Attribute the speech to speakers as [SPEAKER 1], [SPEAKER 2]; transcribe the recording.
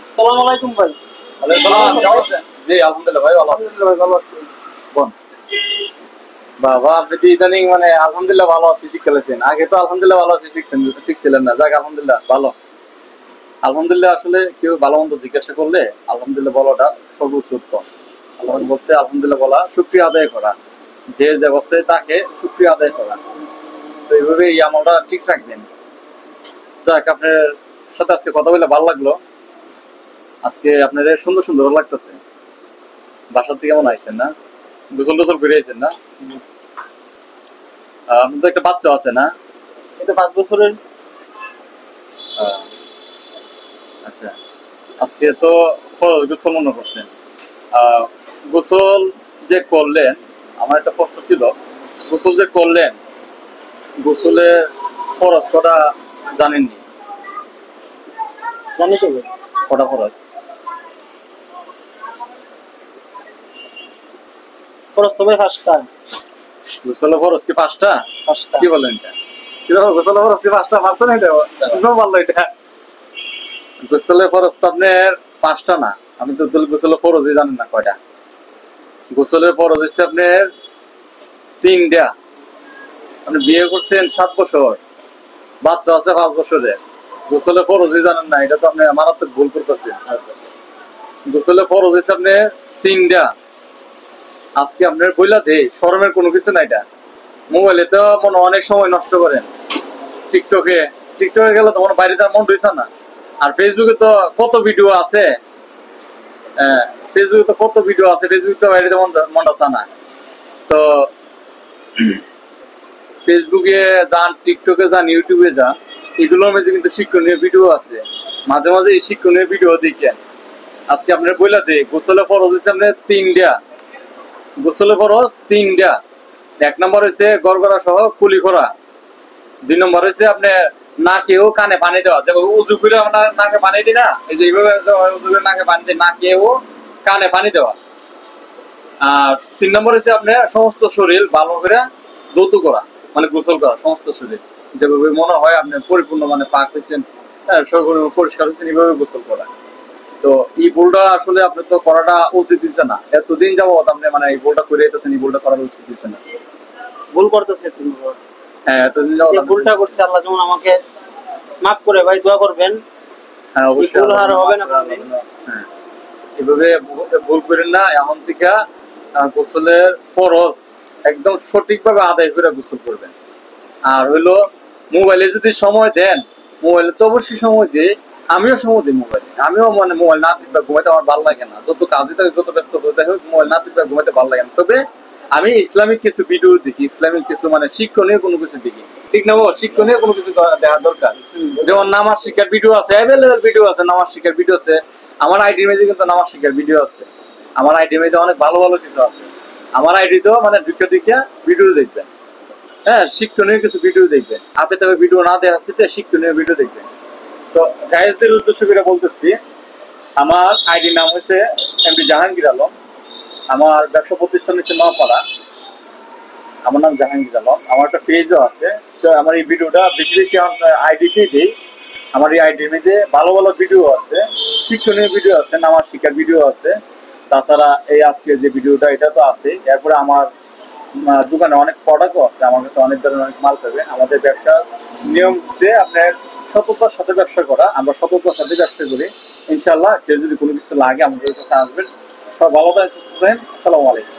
[SPEAKER 1] আসসালামু আলাইকুম ভাই।
[SPEAKER 2] ওয়ালাইকুম সালাম, কেমন আছেন? জি আলহামদুলিল্লাহ ভাই ভালো আছি।
[SPEAKER 1] আলহামদুলিল্লাহ ভাই ভালো আছি।
[SPEAKER 2] কোন বাবা আপনি তো ইদানিং মানে আলহামদুলিল্লাহ ভালো আছি শিখতেছেন, আগে তো আলহামদুলিল্লাহ ভালো আছি শিখছিলেন না। যাক আলহামদুলিল্লাহ ভালো। আলহামদুলিল্লাহ আসলে কেউ ভালো মন্দ জিজ্ঞাসা করলে আলহামদুলিল্লাহ বলাটা সর্বোচ্চ উত্তম। আল্লাহ বলছে আলহামদুলিল্লাহ বলা, শুকরিয়া আদায় করা, যে যে অবস্থায় তাকে শুকরিয়া আদায় করা। তো এইভাবে এই আমলটা ঠিক রাখবেন। যাক আপনার সাথে আজকে কথা বলে ভালো লাগলো। আজকে আপনাদের সুন্দর সুন্দর লাগতেছে। বাসার থেকে কেমন আইছেন না? গোসল টোসল করে আইছেন না? আপনার তো একটা বাচ্চা আছে না?
[SPEAKER 1] এটা 5 বছরের।
[SPEAKER 2] আচ্ছা, আজকে তো ফরজ গোসল মনে করছেন। গোসল যে করলেন, আমার একটা প্রশ্ন ছিল, গোসল যে করলেন, গোসলে ফরজ কটা জানেননি?
[SPEAKER 1] জানি তো
[SPEAKER 2] কটা ফরজ?
[SPEAKER 1] খরচ তো ভাই 5টা।
[SPEAKER 2] গোসলে ফরজ কি 5টা? কি বলেন এটা? কিরকম গোসলে ফরজ কি 5টা পারছেন? এটা বললো এটা গোসলে ফরজ তো আপনার 5টা না। আপনি তো গোসলে ফরজই জানেন না কয়টা। গোসলের ফরজ হচ্ছে আপনার 3টা। আপনি বিয়ে করছেন 7 বছর, বাচ্চা আছে 5 বছরের, গোসলের ফরজই জানেন না, এটা তো আপনি মারাত্মক ভুল করতেছেন। গোসলের ফরজ হচ্ছে আপনার 3টা। আজকে আপনার বইলা দেই, শরমের কোনো কিছু নাই। এটা মোবাইলে তো মনে অনেক সময় নষ্ট করেন। টিকটকে গেলে তো মনে বাইরে তার মন রয়েছে না। আর ফেসবুকে তো কত ভিডিও আছে, ফেসবুক তো বাইরে মন আছে না। তো ফেসবুকে যান, টিকটকে যান, ইউটিউবে যান, এগুলোর মধ্যে কিন্তু শিক্ষণীয় ভিডিও আছে। মাঝে মাঝে এই শিক্ষণীয় ভিডিও দেখেন। আজকে আপনার বইলা দেই, গোসলের ফরজ হচ্ছে আপনার 3টা। গোসলের ফরজ 3টা। 1 নম্বর হচ্ছে গড়গড়া সহ কুলি করা। 2 নম্বর হচ্ছে আপনার নাকেও কানে পানি দেওয়া। যেমন উজু করে আমরা নাকে পানি দিই না, এই যে এইভাবে উজু করে নাকে পানি দিই, নাকেও কানে পানি দেওয়া। আর 3 নম্বর হচ্ছে আপনার সমস্ত শরীর ভালো করে ধৌত করা, মানে গোসল করা সমস্ত শরীর, যেভাবে মনে হয় আপনি পরিপূর্ণ মানে পাক হয়েছেন, পরিষ্কার হয়েছেন, এইভাবে গোসল করা। তো এই ভুলটা আসলে আপনি তো করাটা উচিত দিচ্ছে না। এতদিন যাবত আপনি মানে এই ভুলটা করে যেতেছেন, এই ভুলটা করার উচিত দিচ্ছে না।
[SPEAKER 1] ভুল করতেছে তুমি।
[SPEAKER 2] হ্যাঁ, এতদিন
[SPEAKER 1] এই ভুলটা করছে, আল্লাহ যেমন আমাকে মাফ করে ভাই দোয়া করবেন।
[SPEAKER 2] হ্যাঁ অবশ্যই,
[SPEAKER 1] ভুল আর হবে না কোনদিন।
[SPEAKER 2] হ্যাঁ, এভাবে ভুল করেন না। এখন থেকে গোসলের ফরজ একদম সঠিকভাবে আদায় করে গোসল করবেন। আর হইলো মোবাইলে যদি সময় দেন, মোবাইলে তো অবশ্যই সময় দিই, আমিও সময় দিই মোবাইলে। আমিও মানে মোবাইল না দিতে ঘুমাইতে আমার ভালো লাগে না। যত কাজে থাকে, যত ব্যস্ত হতে হোক, মোবাইল না দিতে ঘুমাইতে ভালো লাগে না। তবে আমি ইসলামিক কিছু ভিডিও দেখি, ইসলামিক কিছু মানে শিক্ষণীয় কোনো কিছু দেখি, ঠিক না? শিক্ষণীয় কোনো কিছু দেখা দরকার। যেমন নামাজ শিক্ষার ভিডিও আছে, অ্যাভেলেবেল ভিডিও আছে, নামাজ শিক্ষার ভিডিও আছে। আমার আইডির মেজে কিন্তু নামাজ শিক্ষার ভিডিও আছে। আমার আইডির মেজে অনেক ভালো ভালো কিছু আছে। আমার আইডিতেও মানে দুইটা ভিডিও দেখবেন। হ্যাঁ, শিক্ষণীয় কিছু ভিডিও দেখবেন। আপনি তবে ভিডিও না দেখা শিক্ষণীয় ভিডিও দেখবেন। তো গাইজদের উদ্দেশ্য করে বলতেছি, আমার আইডির নাম হচ্ছে এমডি জাহাঙ্গীর আলম। আমার ব্যবসা প্রতিষ্ঠান হচ্ছে নওপাড়া। আমার নাম জাহাঙ্গীর আলম। আমার একটা পেজও আছে। তো আমার এই ভিডিওটা বেশি বেশি আইডিতেই দিই। আমার এই আইডির মধ্যে ভালো ভালো ভিডিও আছে, শিক্ষণীয় ভিডিও আছে, নামাজ শিক্ষার ভিডিও আছে। তাছাড়া এই আজকে যে ভিডিওটা, এটা তো আছে। এরপরে আমার দোকানে অনেক প্রোডাক্টও আছে, আমার কাছে অনেক ধরনের অনেক মাল পাবে। আমাদের ব্যবসার নিয়ম হচ্ছে আপনার সততার সাথে ব্যবসা করা। আমরা সততার সাথে ব্যবসা করি। ইনশাল্লাহ কেউ যদি কোনো কিছু লাগে আমাদের কাছে আসবেন। সব ভালো থাকবেন, সুস্থ থাকবেন। আসসালামু আলাইকুম।